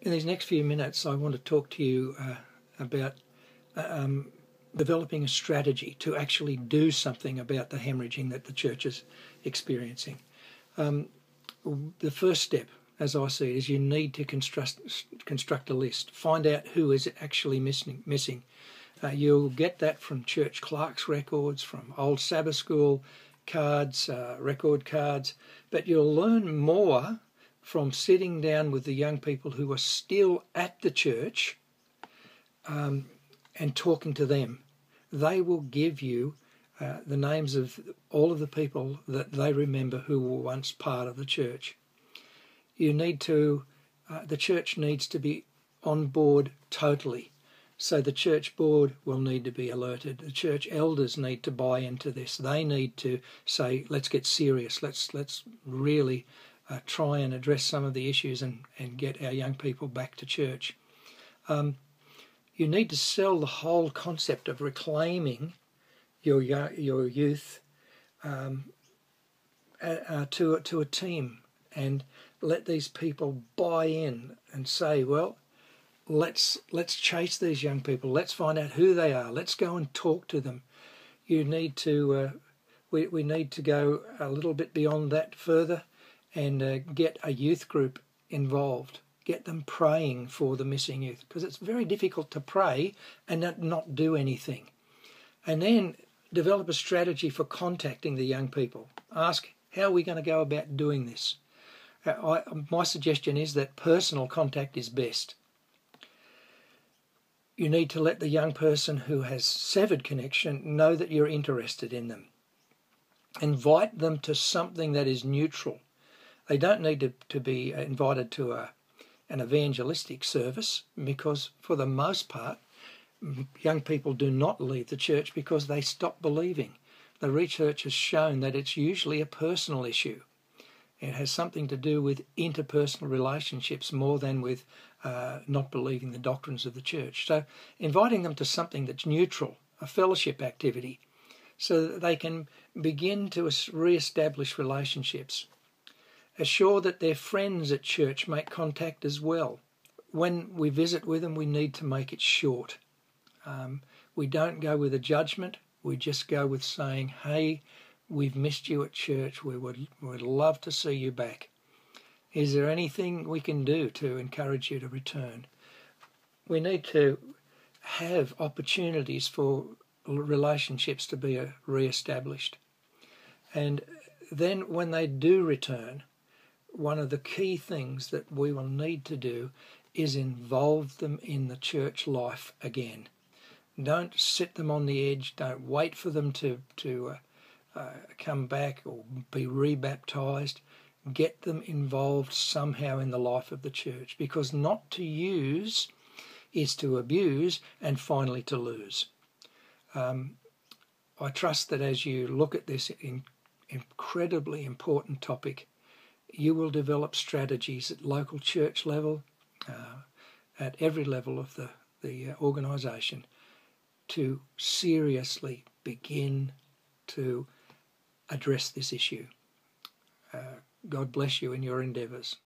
In these next few minutes, I want to talk to you about developing a strategy to actually do something about the hemorrhaging that the church is experiencing. The first step, as I see it, is you need to construct a list. Find out who is actually missing. You'll get that from church clerks' records, from old Sabbath school cards, record cards, but you'll learn more from sitting down with the young people who are still at the church and talking to them. They will give you the names of all of the people that they remember who were once part of the church. You need to, the church needs to be on board totally. So the church board will need to be alerted. The church elders need to buy into this. They need to say, let's get serious. Let's really try and address some of the issues and get our young people back to church. You need to sell the whole concept of reclaiming your youth to a team, and let these people buy in and say, well, let's chase these young people. Let's find out who they are. Let's go and talk to them. You need to we need to go a little bit beyond that further and get a youth group involved. Get them praying for the missing youth, because it's very difficult to pray and not do anything. And then develop a strategy for contacting the young people. Ask, how are we going to go about doing this? My suggestion is that personal contact is best. You need to let the young person who has severed connection know that you're interested in them. Invite them to something that is neutral. They don't need to be invited to an evangelistic service, because for the most part, young people do not leave the church because they stop believing. The research has shown that it's usually a personal issue. It has something to do with interpersonal relationships more than with not believing the doctrines of the church. So inviting them to something that's neutral, a fellowship activity, so that they can begin to re-establish relationships. Assure that their friends at church make contact as well. When we visit with them, we need to make it short. We don't go with a judgment. We just go with saying, hey, we've missed you at church. We would love to see you back. Is there anything we can do to encourage you to return? We need to have opportunities for relationships to be re-established. And then when they do return, one of the key things that we will need to do is involve them in the church life again. Don't sit them on the edge. Don't wait for them to come back or be rebaptized. Get them involved somehow in the life of the church, because not to use is to abuse and finally to lose. I trust that as you look at this incredibly important topic, you will develop strategies at local church level, at every level of the organisation, to seriously begin to address this issue. God bless you in your endeavours.